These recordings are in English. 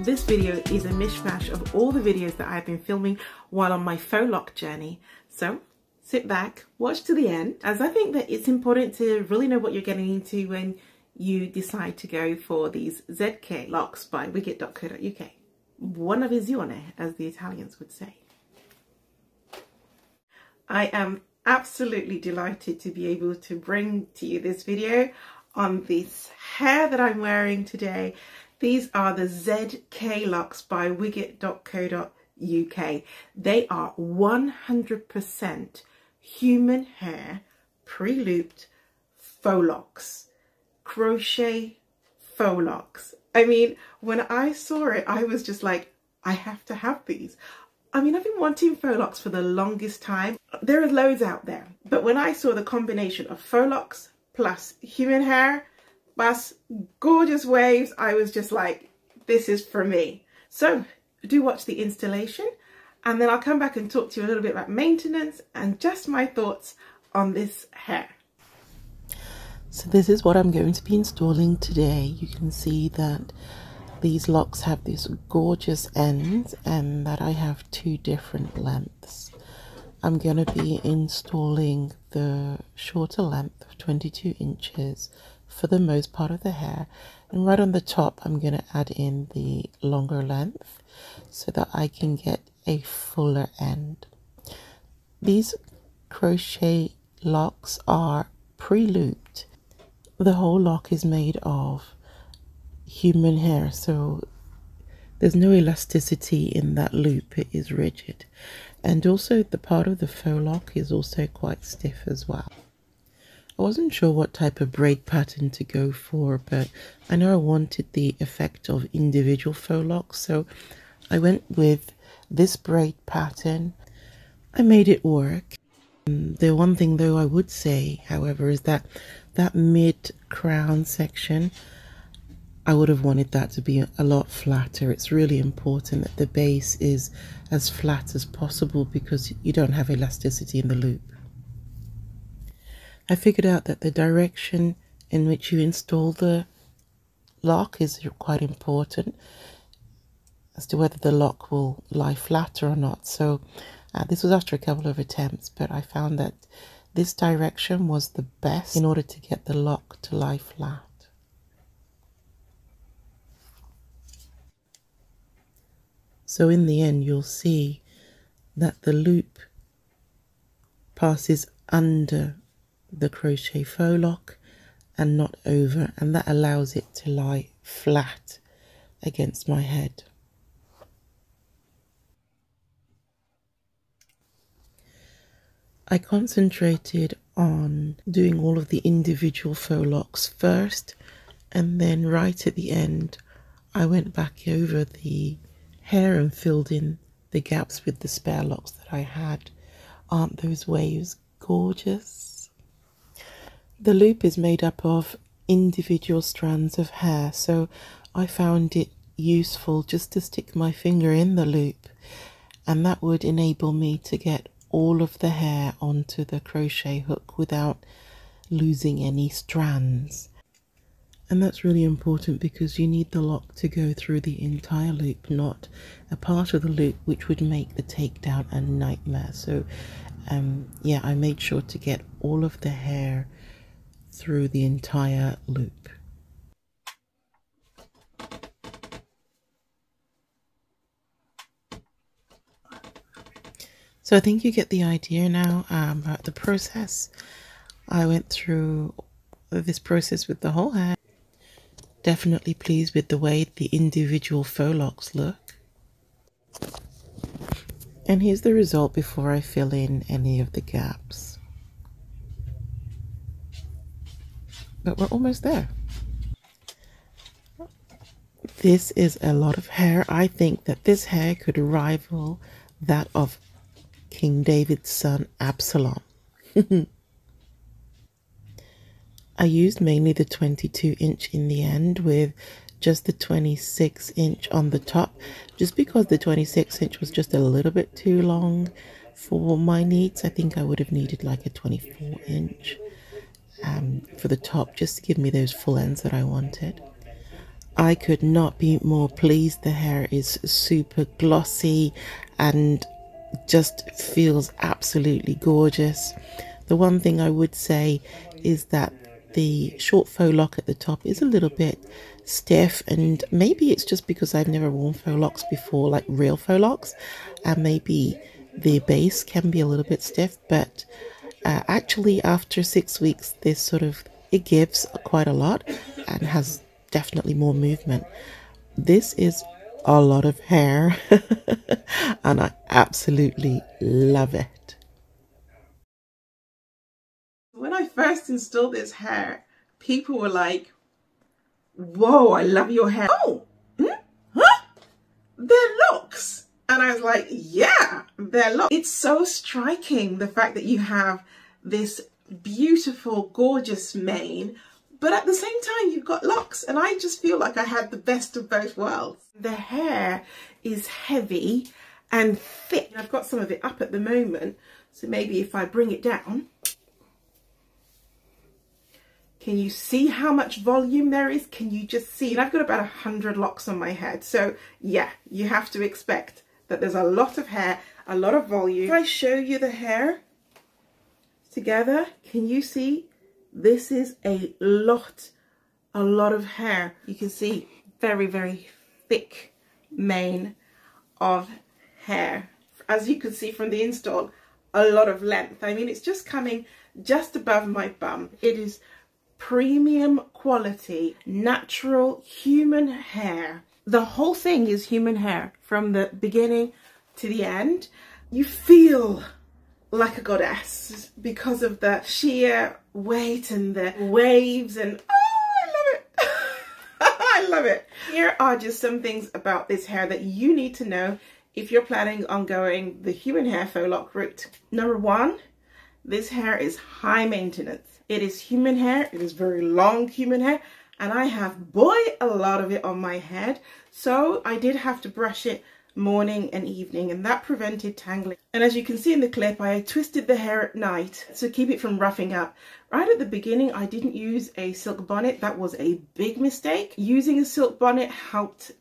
This video is a mishmash of all the videos that I've been filming while on my faux lock journey. So sit back, watch to the end, as I think that it's important to really know what you're getting into when you decide to go for these ZK locks by Wiget.co.uk. Buona visione, as the Italians would say. I am absolutely delighted to be able to bring to you this video on this hair that I'm wearing today. These are the ZK locks by Wiget.co.uk. They are 100% human hair, pre-looped faux locks, crochet faux locks. I mean, when I saw it, I was just like, I have to have these. I mean, I've been wanting faux locks for the longest time. There are loads out there, but when I saw the combination of faux locks plus human hair, plus gorgeous waves, I was just like, this is for me. So do watch the installation, and then I'll come back and talk to you a little bit about maintenance and just my thoughts on this hair. So this is what I'm going to be installing today. You can see that these locks have these gorgeous ends and that I have two different lengths. I'm going to be installing the shorter length of 22 inches for the most part of the hair, and right on the top I'm going to add in the longer length so that I can get a fuller end. These crochet locks are pre-looped. The whole lock is made of human hair, so there's no elasticity in that loop. It is rigid, and also the part of the faux lock is also quite stiff as well. I wasn't sure what type of braid pattern to go for, but I know I wanted the effect of individual faux locks, so I went with this braid pattern. I made it work. The one thing though I would say, however, is that that mid crown section, I would have wanted that to be a lot flatter. It's really important that the base is as flat as possible because you don't have elasticity in the loop. I figured out that the direction in which you install the lock is quite important as to whether the lock will lie flat or not. So this was after a couple of attempts, but I found that this direction was the best in order to get the lock to lie flat. So in the end, you'll see that the loop passes under the crochet faux lock and not over, and that allows it to lie flat against my head. I concentrated on doing all of the individual faux locks first, and then right at the end I went back over the hair and filled in the gaps with the spare locks that I had. Aren't those waves gorgeous? The loop is made up of individual strands of hair, so I found it useful just to stick my finger in the loop, and that would enable me to get all of the hair onto the crochet hook without losing any strands. And that's really important because you need the lock to go through the entire loop, not a part of the loop, which would make the takedown a nightmare. So yeah, I made sure to get all of the hair through the entire loop. So I think you get the idea now about the process. I went through this process with the whole hair. Definitely pleased with the way the individual faux locks look. And here's the result before I fill in any of the gaps. but we're almost there. This is a lot of hair. I think that this hair could rival that of King David's son Absalom. I used mainly the 22-inch in the end with just the 26-inch on the top, just because the 26-inch was just a little bit too long for my needs. I think I would have needed like a 24-inch for the top, just to give me those full ends that I wanted. I could not be more pleased. The hair is super glossy and just feels absolutely gorgeous. The one thing I would say is that the short faux lock at the top is a little bit stiff, and maybe it's just because I've never worn faux locks before, like real faux locks, and maybe the base can be a little bit stiff, but actually after 6 weeks it gives quite a lot and has definitely more movement. This is a lot of hair and I absolutely love it. When I first installed this hair, people were like, whoa, I love your hair. Oh, huh? They're locks. And I was like, yeah, they're locks. It's so striking, the fact that you have this beautiful, gorgeous mane, but at the same time, you've got locks. And I just feel like I had the best of both worlds. The hair is heavy and thick. I've got some of it up at the moment. So maybe if I bring it down, can you see how much volume there is? Can you just see? And I've got about 100 locks on my head. So yeah, you have to expect that there's a lot of hair, a lot of volume. If I show you the hair together, can you see? This is a lot of hair. You can see very, very thick mane of hair. As you can see from the install, a lot of length. I mean, it's just coming just above my bum. It is premium quality, natural human hair. The whole thing is human hair from the beginning to the end. You feel like a goddess because of the sheer weight and the waves, and oh, I love it. I love it. Here are just some things about this hair that you need to know if you're planning on going the human hair faux lock route. Number one, this hair is high maintenance. It is human hair. It is very long human hair, and I have, boy, a lot of it on my head. So I did have to brush it morning and evening, and that prevented tangling. And as you can see in the clip, I twisted the hair at night to keep it from roughing up. Right at the beginning, I didn't use a silk bonnet. That was a big mistake. Using a silk bonnet helped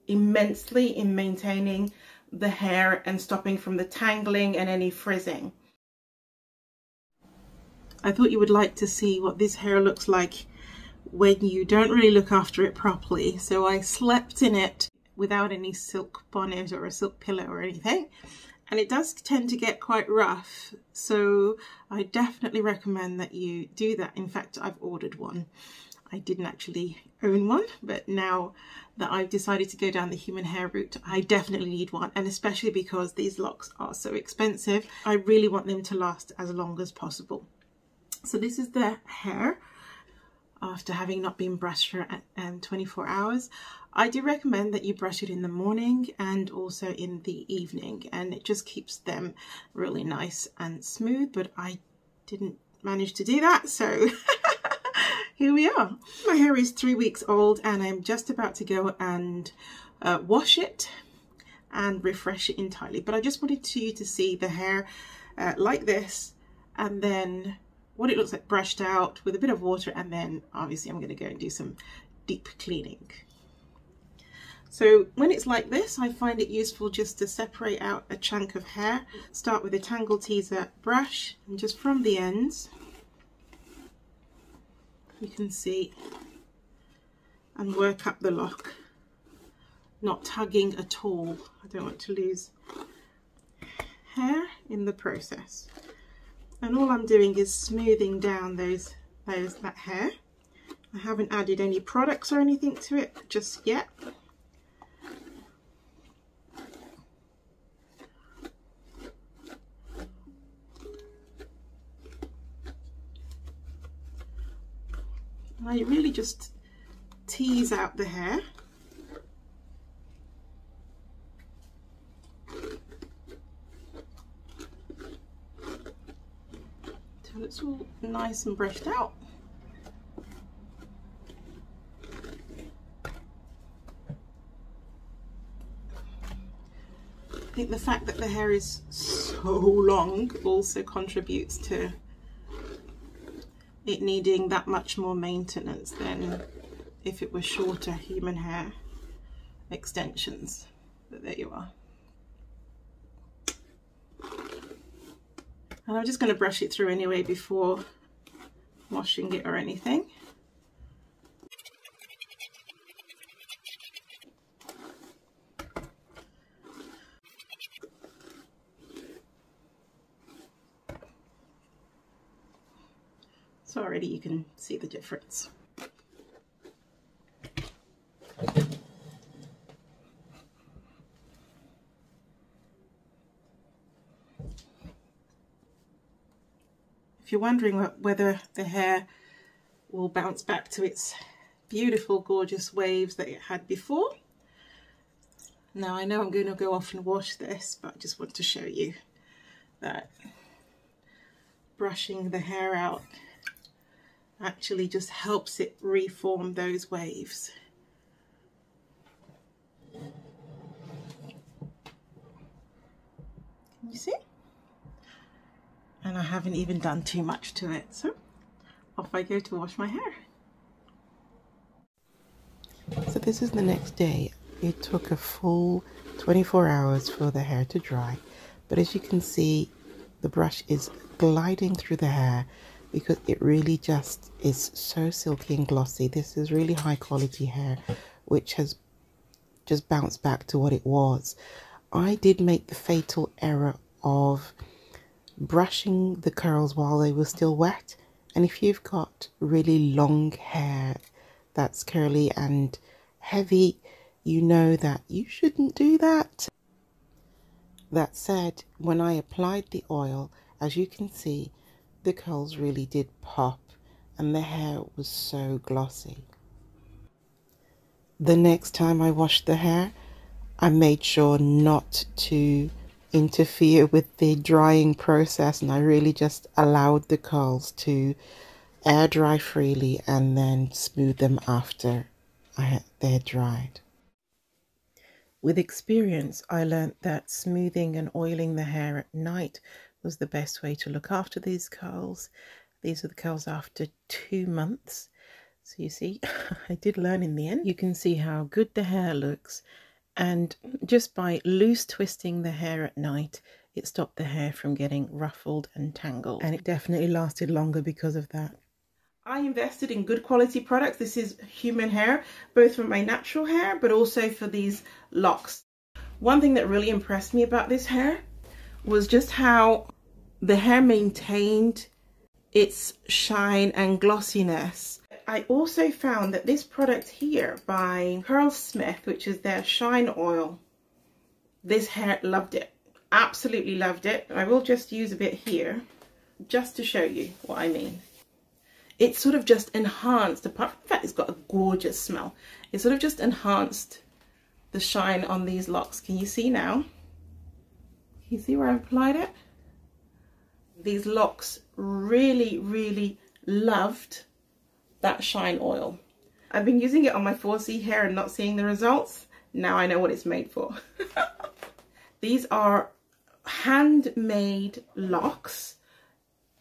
immensely in maintaining the hair and stopping from the tangling and any frizzing. I thought you would like to see what this hair looks like when you don't really look after it properly. So I slept in it without any silk bonnet or a silk pillow or anything, and it does tend to get quite rough, so I definitely recommend that you do that. In fact, I've ordered one. I didn't actually own one, but now that I've decided to go down the human hair route, I definitely need one, and especially because these locks are so expensive, I really want them to last as long as possible. So this is the hair after having not been brushed for 24 hours. I do recommend that you brush it in the morning and also in the evening, and it just keeps them really nice and smooth, but I didn't manage to do that, so here we are. My hair is 3 weeks old, and I'm just about to go and wash it and refresh it entirely. But I just wanted you to see the hair like this, and then what it looks like brushed out with a bit of water, and then obviously I'm going to go and do some deep cleaning. So when it's like this, I find it useful just to separate out a chunk of hair. Start with a Tangle Teezer brush, and just from the ends, you can see, and work up the lock, not tugging at all. I don't want to lose hair in the process. And all I'm doing is smoothing down that hair. I haven't added any products or anything to it just yet. I really just tease out the hair. Till it's all nice and brushed out. I think the fact that the hair is so long also contributes to it needing that much more maintenance than if it was shorter human hair extensions. But there you are. And I'm just going to brush it through anyway before washing it or anything. So already you can see the difference. If you're wondering whether the hair will bounce back to its beautiful, gorgeous waves that it had before, now I know I'm going to go off and wash this, but I just want to show you that brushing the hair out actually just helps it reform those waves. Can you see? And I haven't even done too much to it, so off I go to wash my hair. So this is the next day. It took a full 24 hours for the hair to dry, but as you can see, the brush is gliding through the hair because it really just is so silky and glossy. This is really high quality hair which has just bounced back to what it was. I did make the fatal error of brushing the curls while they were still wet, and if you've got really long hair that's curly and heavy, you know that you shouldn't do that. That said, when I applied the oil, as you can see, the curls really did pop and the hair was so glossy. The next time I washed the hair, I made sure not to interfere with the drying process, and I really just allowed the curls to air dry freely and then smooth them after they had dried. With experience, I learned that smoothing and oiling the hair at night was the best way to look after these curls. These are the curls after 2 months. So you see, I did learn in the end. You can see how good the hair looks, and just by loose twisting the hair at night, it stopped the hair from getting ruffled and tangled, and it definitely lasted longer because of that. I invested in good quality products. This is human hair, both for my natural hair but also for these locks. One thing that really impressed me about this hair was just how the hair maintained its shine and glossiness. I also found that this product here by Curlsmith, which is their shine oil, this hair loved it, absolutely loved it. I will just use a bit here just to show you what I mean. It sort of just enhanced, apart from the fact it's got a gorgeous smell, it sort of just enhanced the shine on these locks. Can you see now? Can you see where I've applied it? These locks really loved that shine oil. I've been using it on my 4C hair and not seeing the results. Now I know what it's made for. These are handmade locks.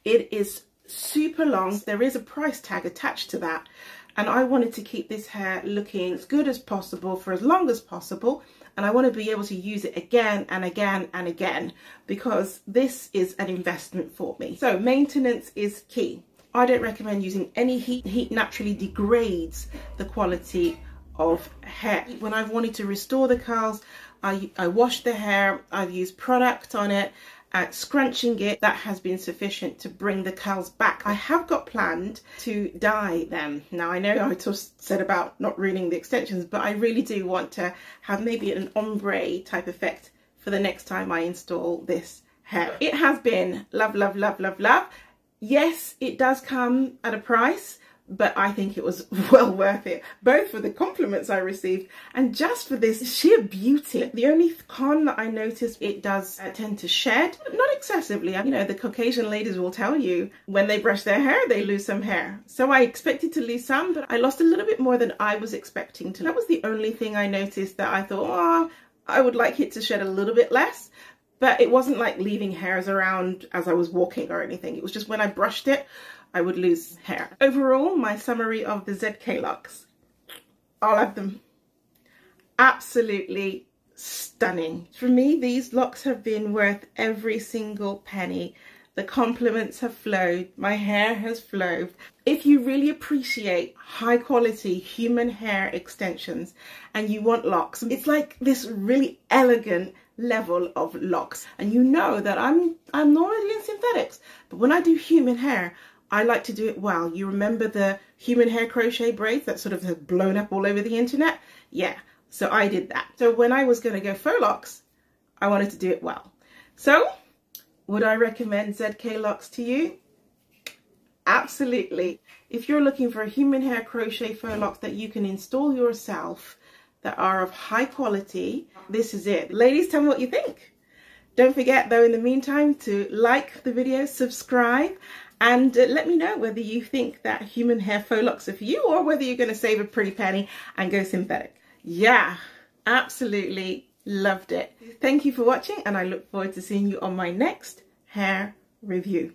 It is super long. There is a price tag attached to that, and I wanted to keep this hair looking as good as possible for as long as possible, and I want to be able to use it again and again and again because this is an investment for me. So maintenance is key. I don't recommend using any heat. Heat naturally degrades the quality of hair. When I've wanted to restore the curls, I wash the hair, I've used product on it, scrunching it, that has been sufficient to bring the curls back. I have got planned to dye them. Now I know I just said about not ruining the extensions, but I really do want to have maybe an ombre type effect for the next time I install this hair. It has been love. Yes, it does come at a price, but I think it was well worth it, both for the compliments I received and just for this sheer beauty. The only con that I noticed, it does tend to shed, not excessively. You know, the Caucasian ladies will tell you when they brush their hair, they lose some hair. So I expected to lose some, but I lost a little bit more than I was expecting to. That was the only thing I noticed that I thought, oh, I would like it to shed a little bit less. But it wasn't like leaving hairs around as I was walking or anything. It was just when I brushed it, I would lose hair. Overall, my summary of the ZK locks, all of them, absolutely stunning. For me, these locks have been worth every single penny. The compliments have flowed, my hair has flowed. If you really appreciate high quality human hair extensions and you want locks, it's like this really elegant level of locks. And you know that I'm normally in synthetics, but when I do human hair, I like to do it well. You remember the human hair crochet braids that sort of have blown up all over the internet? Yeah, so I did that. So when I was going to go faux locks, I wanted to do it well. So would I recommend ZK locks to you? Absolutely. If you're looking for a human hair crochet faux locks that you can install yourself, that are of high quality, this is it. Ladies, tell me what you think. Don't forget though, in the meantime, to like the video, subscribe, and let me know whether you think that human hair faux locks are for you or whether you're going to save a pretty penny and go synthetic. Yeah, absolutely loved it. Thank you for watching, and I look forward to seeing you on my next hair review.